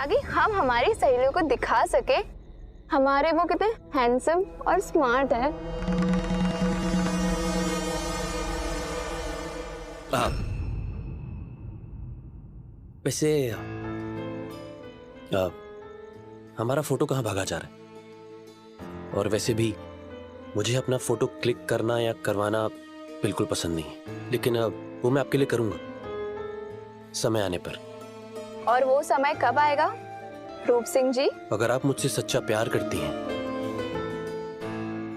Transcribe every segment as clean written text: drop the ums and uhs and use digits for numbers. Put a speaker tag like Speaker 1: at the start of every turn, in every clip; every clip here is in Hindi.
Speaker 1: ताकि हम हमारी सहेलियों को दिखा सके हमारे वो कितने हैंडसम और स्मार्ट है।
Speaker 2: वैसे हमारा फोटो कहाँ भागा जा रहा है? और वैसे भी मुझे अपना फोटो क्लिक करना या करवाना बिल्कुल पसंद नहीं है, लेकिन वो मैं आपके लिए करूंगा समय आने पर।
Speaker 1: और वो समय कब आएगा रूप सिंह जी?
Speaker 2: अगर आप मुझसे सच्चा प्यार करती हैं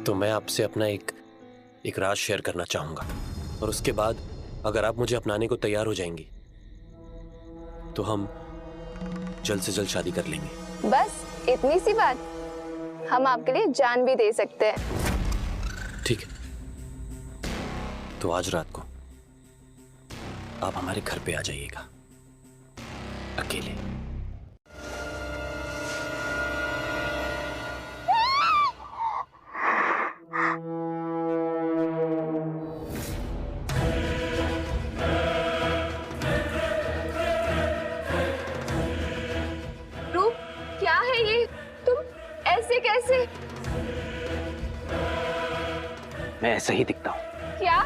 Speaker 2: तो मैं आपसे अपना एक राज शेयर करना चाहूंगा, और उसके बाद अगर आप मुझे अपनाने को तैयार हो जाएंगी तो हम जल्द से जल्द शादी कर लेंगे।
Speaker 1: बस इतनी सी बात? हम आपके लिए जान भी दे सकते हैं।
Speaker 2: ठीक है, तो आज रात को आप हमारे घर पे आ जाइएगा अकेले।
Speaker 1: रूप, क्या है ये? तुम ऐसे कैसे?
Speaker 2: मैं ऐसा ही दिखता हूँ।
Speaker 1: क्या?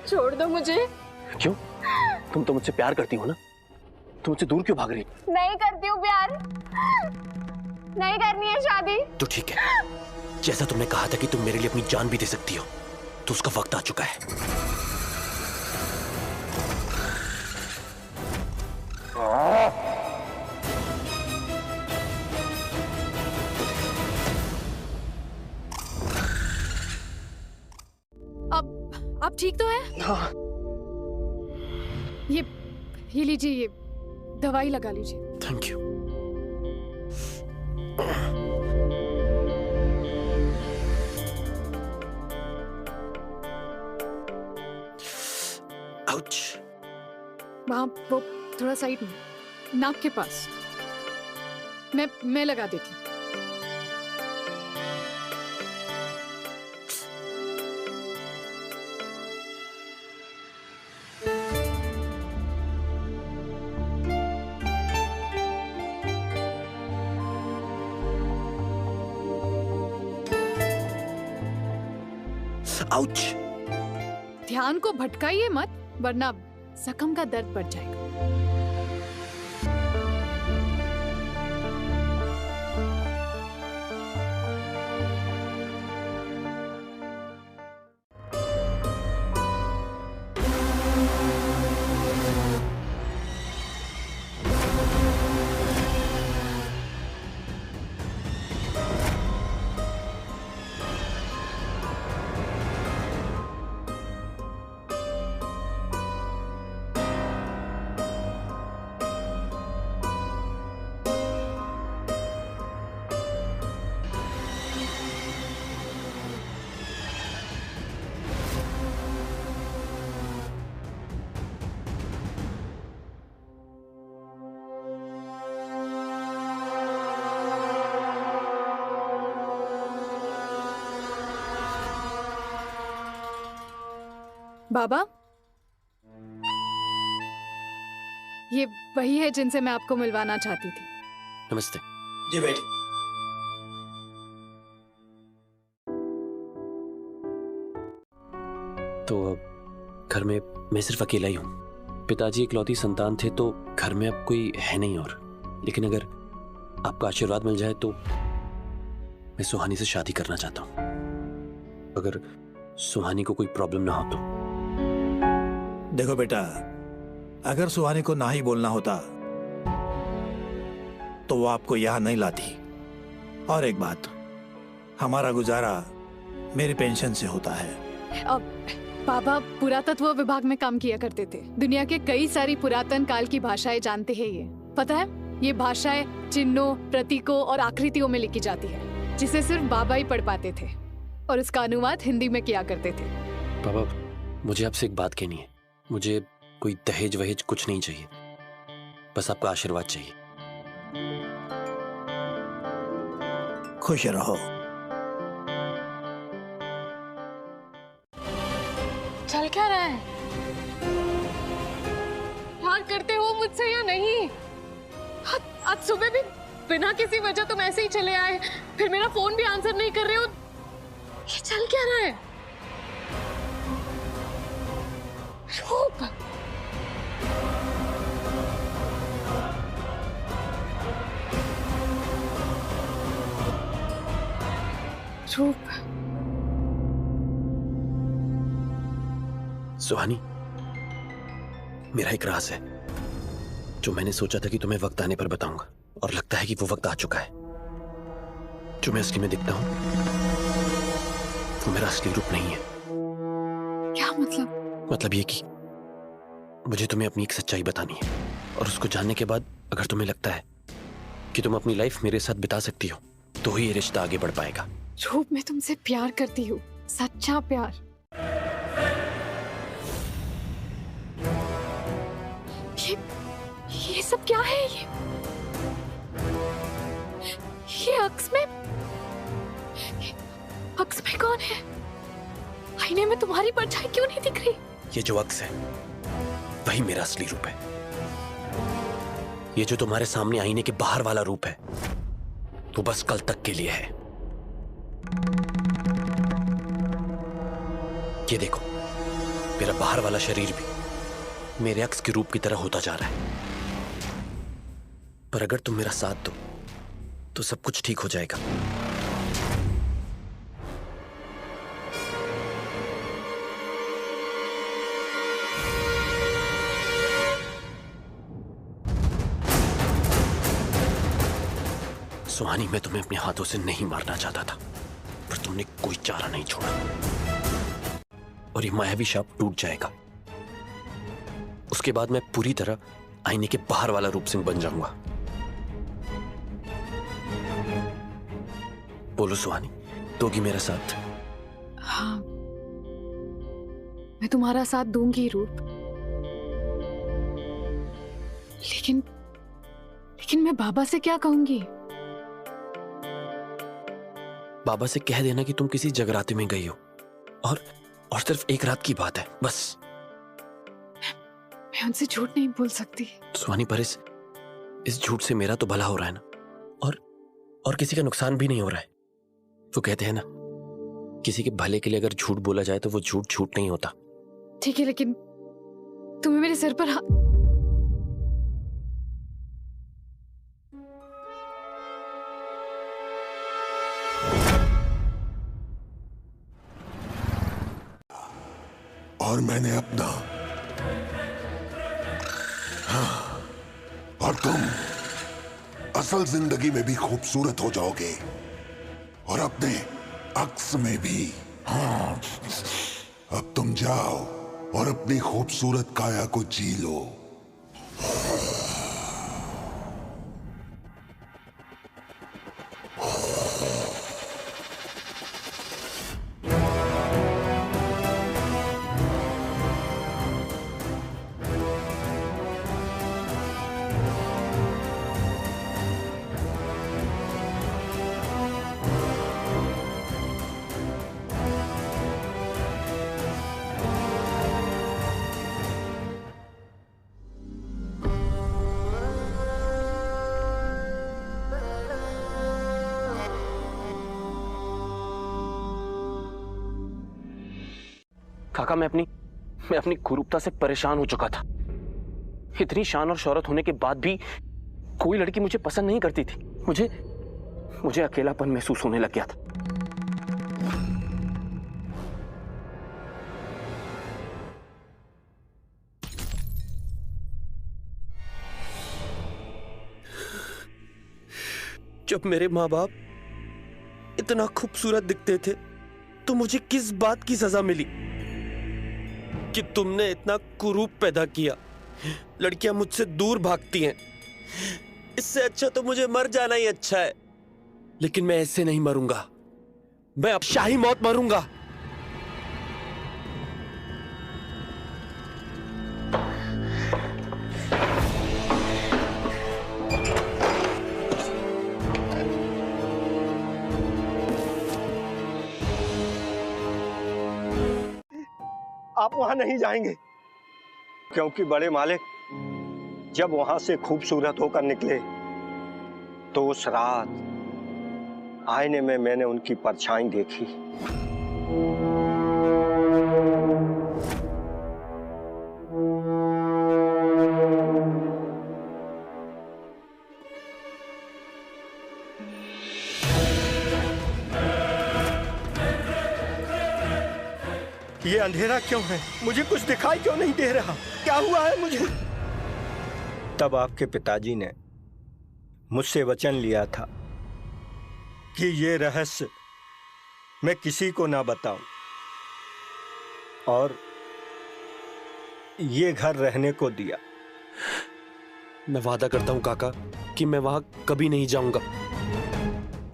Speaker 1: छोड़ दो मुझे।
Speaker 2: क्यों? तुम तो मुझसे प्यार करती हो ना, तुम मुझसे दूर क्यों भाग रही?
Speaker 1: नहीं करती हूँ प्यार, नहीं करनी है शादी।
Speaker 2: तो ठीक है, जैसा तुमने कहा था कि तुम मेरे लिए अपनी जान भी दे सकती हो, तो उसका वक्त आ चुका है।
Speaker 3: आप ठीक तो हैं?
Speaker 2: हाँ।
Speaker 3: ये लीजिए, ये दवाई लगा लीजिए।
Speaker 2: Thank you. आउच।
Speaker 3: वहाँ वो थोड़ा साइड में, नाक के पास। मैं लगा देती हूँ।
Speaker 2: आउच।
Speaker 3: ध्यान को भटकाइए मत, वरना जख्म का दर्द बढ़ जाएगा। बाबा, ये वही है जिनसे मैं आपको मिलवाना चाहती थी।
Speaker 2: नमस्ते।
Speaker 4: जी बेटी।
Speaker 2: तो घर में मैं सिर्फ अकेला ही हूँ। पिताजी इकलौती संतान थे, तो घर में अब कोई है नहीं और। लेकिन अगर आपका आशीर्वाद मिल जाए तो मैं सुहानी से शादी करना चाहता हूँ, अगर सुहानी को कोई प्रॉब्लम ना हो तो।
Speaker 4: देखो बेटा, अगर सुहानी को ना ही बोलना होता तो वो आपको यहां नहीं लाती। और एक बात, हमारा गुजारा मेरी पेंशन से होता है।
Speaker 3: अब बाबा पुरातत्व विभाग में काम किया करते थे। दुनिया के कई सारी पुरातन काल की भाषाएं जानते हैं। ये पता है, ये भाषाएं चिन्हों, प्रतीकों और आकृतियों में लिखी जाती है, जिसे सिर्फ बाबा ही पढ़ पाते थे, और इसका अनुवाद हिंदी में किया करते थे।
Speaker 2: बाबा, मुझे आपसे एक बात कहनी है। मुझे कोई दहेज वहेज कुछ नहीं चाहिए, बस आपका आशीर्वाद चाहिए।
Speaker 4: खुश रहो।
Speaker 3: क्या रहा है? प्यार करते हो मुझसे या नहीं? आज सुबह भी बिना किसी वजह तुम ऐसे ही चले आए, फिर मेरा फोन भी आंसर नहीं कर रहे हो। ये चल क्या रहा है? रूप, रूप,
Speaker 2: सुहानी, मेरा एक राज है जो मैंने सोचा था कि तुम्हें वक्त आने पर बताऊंगा, और लगता है कि वो वक्त आ चुका है। जो मैं असली में दिखता हूं वो मेरा असली रूप नहीं है।
Speaker 3: क्या मतलब?
Speaker 2: मतलब ये कि मुझे तुम्हें अपनी एक सच्चाई बतानी है, और उसको जानने के बाद अगर तुम्हें लगता है कि तुम अपनी लाइफ मेरे साथ बिता सकती हो तो ही ये रिश्ता आगे बढ़ पाएगा।
Speaker 3: रूप, मैं तुमसे प्यार करती हूँ, सच्चा प्यार। ये सब क्या है? ये अक्स में कौन है? आईने में तुम्हारी परछाई क्यों नहीं दिख रही?
Speaker 2: ये जो अक्स है वही मेरा असली रूप है। ये जो तुम्हारे सामने आईने के बाहर वाला रूप है वो बस कल तक के लिए है। ये देखो, मेरा बाहर वाला शरीर भी मेरे अक्स के रूप की तरह होता जा रहा है, पर अगर तुम मेरा साथ दो तो सब कुछ ठीक हो जाएगा। सुहानी, मैं तुम्हें अपने हाथों से नहीं मारना चाहता था, पर तुमने कोई चारा नहीं छोड़ा, और ये मायावी शाप टूट जाएगा। उसके बाद मैं पूरी तरह आईने के बाहर वाला रूप सिंह बन जाऊंगा। बोलो सुहानी, दोगी मेरा साथ?
Speaker 3: हाँ, मैं तुम्हारा साथ दूंगी रूप, लेकिन मैं बाबा से क्या कहूंगी?
Speaker 2: बाबा से कह देना कि तुम किसी जगराते में गई हो, और सिर्फ एक रात की बात है, बस।
Speaker 3: मैं उनसे झूठ नहीं बोल सकती।
Speaker 2: सुहानी, पर इस झूठ से मेरा तो भला हो रहा है ना, और किसी का नुकसान भी नहीं हो रहा है। वो कहते हैं ना, किसी के भले के लिए अगर झूठ बोला जाए तो वो झूठ नहीं होता।
Speaker 3: ठीक है, लेकिन तुम्हें मेरे सिर पर
Speaker 5: और मैंने अपना, हाँ, और तुम असल जिंदगी में भी खूबसूरत हो जाओगे, और अपने अक्स में भी। हाँ, अब तुम जाओ और अपनी खूबसूरत काया को जी लो।
Speaker 2: काका, मैं अपनी कुरूपता से परेशान हो चुका था। इतनी शान और शौहरत होने के बाद भी कोई लड़की मुझे पसंद नहीं करती थी। मुझे अकेलापन महसूस होने लग गया था। जब मेरे माँ बाप इतना खूबसूरत दिखते थे तो मुझे किस बात की सजा मिली कि तुमने इतना कुरूप पैदा किया। लड़कियां मुझसे दूर भागती हैं। इससे अच्छा तो मुझे मर जाना ही अच्छा है। लेकिन मैं ऐसे नहीं मरूंगा, मैं अब शाही मौत मरूंगा।
Speaker 6: आप वहां नहीं जाएंगे, क्योंकि बड़े मालिक जब वहां से खूबसूरत होकर निकले तो उस रात आईने में मैंने उनकी परछाई देखी। ये अंधेरा क्यों है? मुझे कुछ दिखाई क्यों नहीं दे रहा? क्या हुआ है मुझे? तब आपके पिताजी ने मुझसे वचन लिया था कि ये रहस्य मैं किसी को ना बताऊं, और ये घर रहने को दिया।
Speaker 2: मैं वादा करता हूं काका कि मैं वहां कभी नहीं जाऊंगा,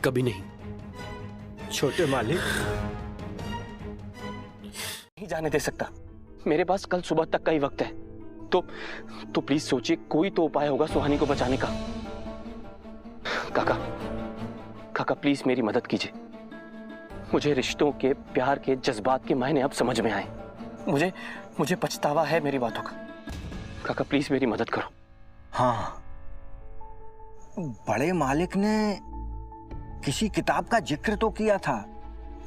Speaker 2: कभी नहीं।
Speaker 6: छोटे मालिक,
Speaker 2: नहीं जाने दे सकता। मेरे पास कल सुबह तक का ही वक्त है, तो प्लीज सोचिए, कोई तो उपाय होगा सुहानी को बचाने का। काका प्लीज मेरी मदद कीजिए। मुझे रिश्तों के, प्यार के, जज्बात के मायने अब समझ में आए। मुझे पछतावा है मेरी बातों का। काका प्लीज मेरी मदद करो।
Speaker 6: हाँ, बड़े मालिक ने किसी किताब का जिक्र तो किया था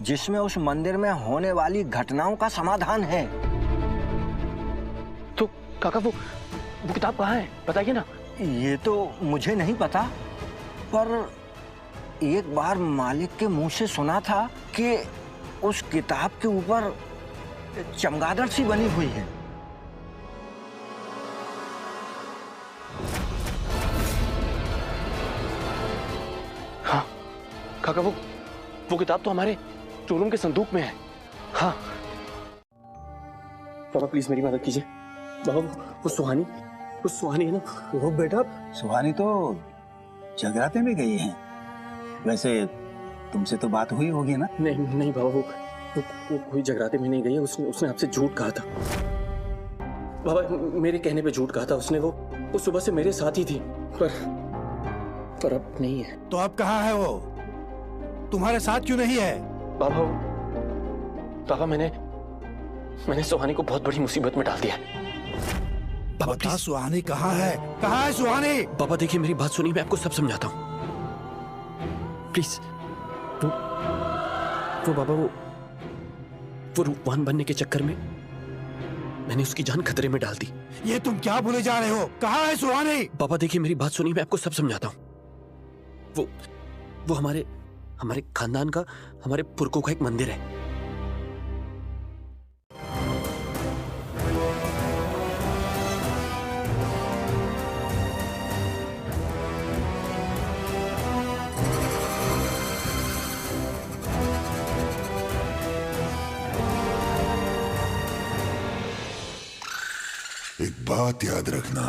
Speaker 6: जिसमें उस मंदिर में होने वाली घटनाओं का समाधान है।
Speaker 2: तो काका वो किताब कहाँ है, बताइए ना।
Speaker 6: ये तो मुझे नहीं पता, पर एक बार मालिक के मुंह से सुना था कि उस किताब के ऊपर चमगादड़ सी बनी हुई है।
Speaker 2: हाँ काका, वो किताब तो हमारे शोरूम के संदूक में है। हाँ पापा प्लीज मेरी मदद कीजिए। बाबा वो सुहानी है ना।
Speaker 4: वो बेटा, सुहानी तो जगराते में गई है। वैसे तुमसे तो बात हुई होगी ना?
Speaker 2: नहीं बाबा, वो कोई जगराते में नहीं गई है। उसने आपसे झूठ कहा था बाबा, मेरे कहने पे झूठ कहा था उसने। वो सुबह से मेरे साथ ही थी, पर अब नहीं है।
Speaker 4: तो अब कहाँ है वो? तुम्हारे साथ क्यों नहीं है?
Speaker 2: बाबा मैंने सुहानी को बहुत बड़ी मुसीबत में डाल दिया। बाबा
Speaker 4: बता, सुहानी कहाँ है? कहाँ है सुहानी?
Speaker 2: बाबा देखिए, मेरी बात सुनिए, मैं आपको सब समझाता हूँ प्लीज। वो बाबा वो रूपवान बनने के चक्कर में मैंने उसकी जान खतरे में डाल दी।
Speaker 4: ये तुम क्या भूले जा रहे हो? कहाँ है सुहानी?
Speaker 2: बाबा देखिए, मेरी बात सुनिए, मैं आपको सब समझाता हूँ। वो हमारे खानदान का, हमारे पुरखों का एक मंदिर है।
Speaker 5: एक बात याद रखना,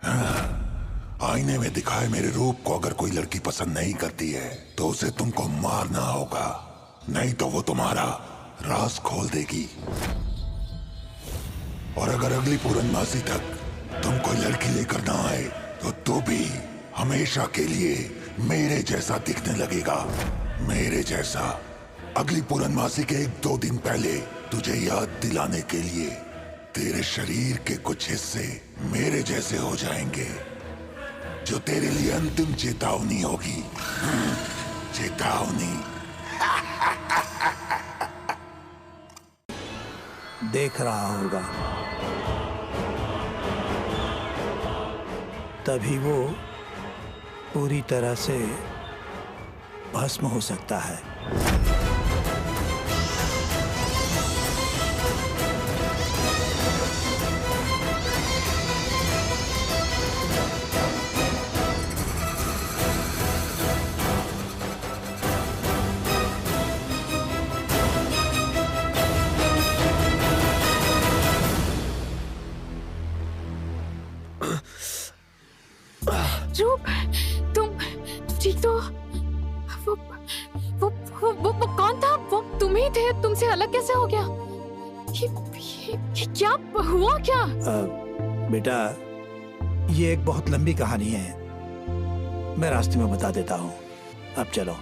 Speaker 5: हाँ, आईने में दिखाए मेरे रूप को अगर कोई लड़की पसंद नहीं करती है तो उसे तुमको मारना होगा, नहीं तो वो तुम्हारा राज खोल देगी। और अगर अगली पूर्णमासी तक तुम कोई लड़की लेकर ना आए तो तू भी हमेशा के लिए मेरे जैसा दिखने लगेगा, मेरे जैसा। अगली पूर्णमासी के 1-2 दिन पहले तुझे याद दिलाने के लिए तेरे शरीर के कुछ हिस्से मेरे जैसे हो जाएंगे, जो तेरे लिए अंतिम चेतावनी होगी। चेतावनी।
Speaker 4: देख रहा होगा, तभी वो पूरी तरह से भस्म हो सकता है।
Speaker 3: रूप, तुम ठीक तो? वो कौन था? वो तुम ही थे? तुमसे अलग कैसे हो गया? ये क्या हुआ क्या?
Speaker 4: बेटा, ये एक बहुत लंबी कहानी है, मैं रास्ते में बता देता हूँ। अब चलो।